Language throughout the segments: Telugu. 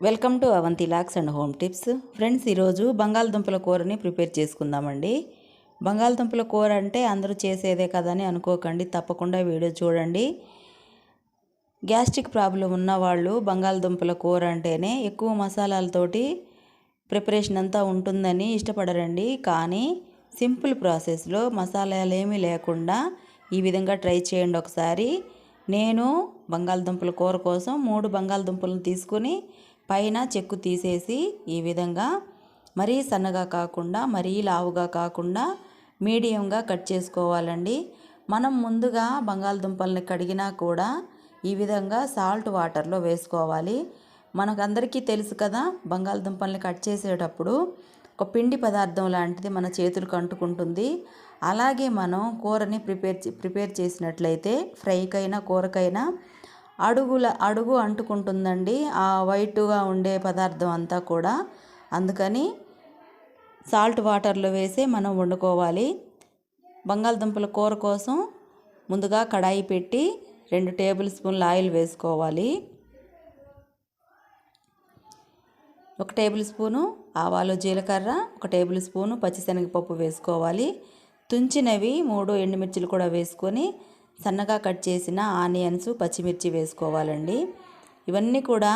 Welcome to Avanthi looks and home tips. Friends, ఈరోజు బంగాళదుంపల కూరని ప్రిపేర్ చేసుకుందామండి. బంగాళదుంపల కూర అంటే అందరూ చేసేదే కదని అనుకోకండి, తప్పకుండా వీడియో చూడండి. గ్యాస్ట్రిక్ ప్రాబ్లం ఉన్నవాళ్ళు బంగాళదుంపల కూర అంటేనే ఎక్కువ మసాలాలతోటి ప్రిపరేషన్ అంతా ఉంటుందని ఇష్టపడరండి. కానీ సింపుల్ ప్రాసెస్లో మసాలాలు ఏమీ లేకుండా ఈ విధంగా ట్రై చేయండి ఒకసారి. నేను బంగాళదుంపల కూర కోసం 3 బంగాళదుంపలను తీసుకుని పైన చెక్కు తీసేసి ఈ విధంగా మరీ సన్నగా కాకుండా మరీ లావుగా కాకుండా మీడియంగా కట్ చేసుకోవాలండి. మనం ముందుగా బంగాళదుంపల్ని కడిగినా కూడా ఈ విధంగా సాల్ట్ వాటర్లో వేసుకోవాలి. మనకందరికీ తెలుసు కదా, బంగాళదుంపల్ని కట్ చేసేటప్పుడు ఒక పిండి పదార్థం లాంటిది మన చేతులకు అంటుకుంటుంది. అలాగే మనం కూరని ప్రిపేర్ చేసినట్లయితే ఫ్రైకైనా కూరకైనా అడుగు అంటుకుంటుందండి, ఆ వైట్గా ఉండే పదార్థం అంతా కూడా. అందుకని సాల్ట్ వాటర్లో వేసి మనం వండుకోవాలి. బంగాళదుంపల కూర కోసం ముందుగా కడాయి పెట్టి 2 టేబుల్ స్పూన్ల ఆయిల్ వేసుకోవాలి. 1 టేబుల్ స్పూను ఆవాలు జీలకర్ర, 1 టేబుల్ స్పూను పచ్చిశనగపప్పు వేసుకోవాలి. తుంచినవి 3 ఎండుమిర్చిలు కూడా వేసుకొని సన్నగా కట్ చేసిన ఆనియన్స్, పచ్చిమిర్చి వేసుకోవాలండి. ఇవన్నీ కూడా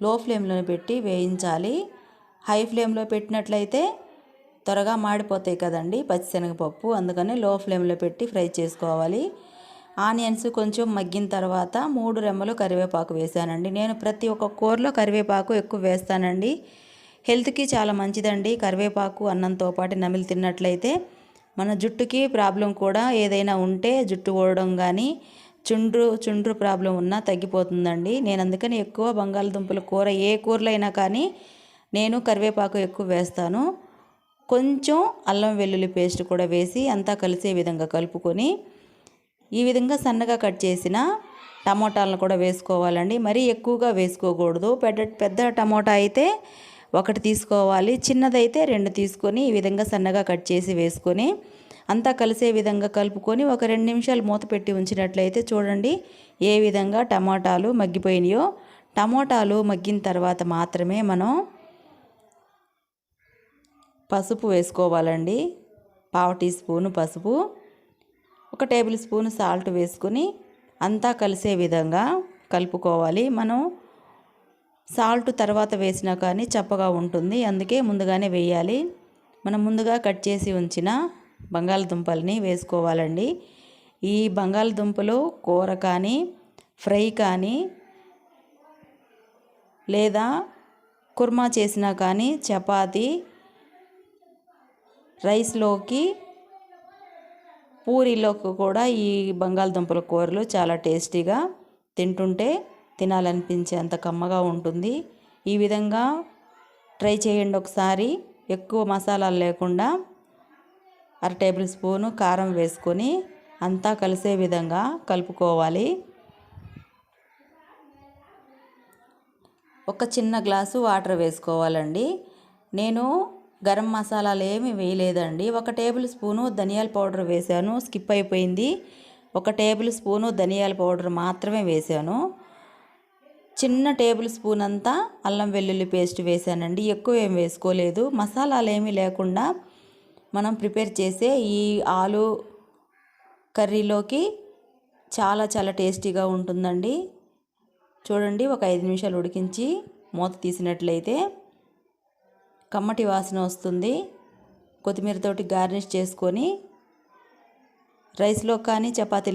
లో ఫ్లేమ్లో పెట్టి వేయించాలి. హై ఫ్లేమ్లో పెట్టినట్లయితే త్వరగా మాడిపోతాయి కదండి పచ్చిశనగపప్పు, అందుకని లో ఫ్లేమ్లో పెట్టి ఫ్రై చేసుకోవాలి. ఆనియన్స్ కొంచెం మగ్గిన తర్వాత 3 రెమ్మలు కరివేపాకు వేసానండి. నేను ప్రతి ఒక్క కూరలో కరివేపాకు ఎక్కువ వేస్తానండి. హెల్త్కి చాలా మంచిదండి. కరివేపాకు అన్నంతో పాటు నమిలి తిన్నట్లయితే మన జుట్టుకి ప్రాబ్లం కూడా ఏదైనా ఉంటే జుట్టు ఊడడం కానీ చుండ్రు ప్రాబ్లం ఉన్నా తగ్గిపోతుందండి. నేను అందుకని ఎక్కువ బంగాళదుంపల కూర ఏ కూరలో అయినా కానీ నేను కరివేపాకు ఎక్కువ వేస్తాను. కొంచెం అల్లం వెల్లుల్లి పేస్ట్ కూడా వేసి అంతా కలిసే విధంగా కలుపుకొని ఈ విధంగా సన్నగా కట్ చేసిన టమోటాలను కూడా వేసుకోవాలండి. మరీ ఎక్కువగా వేసుకోకూడదు. పెద్ద టమోటా అయితే 1 తీసుకోవాలి, చిన్నదైతే 2 తీసుకొని ఈ విధంగా సన్నగా కట్ చేసి వేసుకొని అంతా కలిసే విధంగా కలుపుకొని ఒక 2 నిమిషాలు మూత పెట్టి ఉంచినట్లయితే చూడండి ఏ విధంగా టమాటాలు మగ్గిపోయినాయో. టమోటాలు మగ్గిన తర్వాత మాత్రమే మనం పసుపు వేసుకోవాలండి. 1/2 టీ స్పూను పసుపు, 1 టేబుల్ స్పూన్ సాల్ట్ వేసుకొని అంతా కలిసే విధంగా కలుపుకోవాలి. మనం సాల్ట్ తర్వాత వేసినా కానీ చప్పగా ఉంటుంది, అందుకే ముందుగానే వేయాలి. మనం ముందుగా కట్ చేసి ఉంచిన బంగాళదుంపల్ని వేసుకోవాలండి. ఈ బంగాళదుంపలు కూర కానీ ఫ్రై కానీ లేదా కుర్మా చేసినా కానీ చపాతీ, రైస్లోకి, పూరీలోకి కూడా ఈ బంగాళదుంపల కూరలు చాలా టేస్టీగా తింటుంటే తినాలనిపించేంత కమ్మగా ఉంటుంది. ఈ విధంగా ట్రై చేయండి ఒకసారి. ఎక్కువ మసాలాలు లేకుండా 1/2 టేబుల్ స్పూను కారం వేసుకొని అంతా కలిసే విధంగా కలుపుకోవాలి. ఒక చిన్న గ్లాసు వాటర్ వేసుకోవాలండి. నేను గరం మసాలాలు ఏమి వేయలేదండి. 1 టేబుల్ స్పూను ధనియాల పౌడర్ వేసాను, స్కిప్ అయిపోయింది. 1 టేబుల్ స్పూను ధనియాల పౌడర్ మాత్రమే వేసాను. చిన్న టేబుల్ స్పూన్ అంతా అల్లం వెల్లుల్లి పేస్ట్ వేసానండి. ఎక్కువ ఏం వేసుకోలేదు. మసాలాలు ఏమీ లేకుండా మనం ప్రిపేర్ చేసే ఈ ఆలు కర్రీలోకి చాలా టేస్టీగా ఉంటుందండి. చూడండి, ఒక 5 నిమిషాలు ఉడికించి మూత తీసినట్లయితే కమ్మటి వాసన వస్తుంది. కొత్తిమీరతోటి గార్నిష్ చేసుకొని రైస్లో కానీ చపాతీలో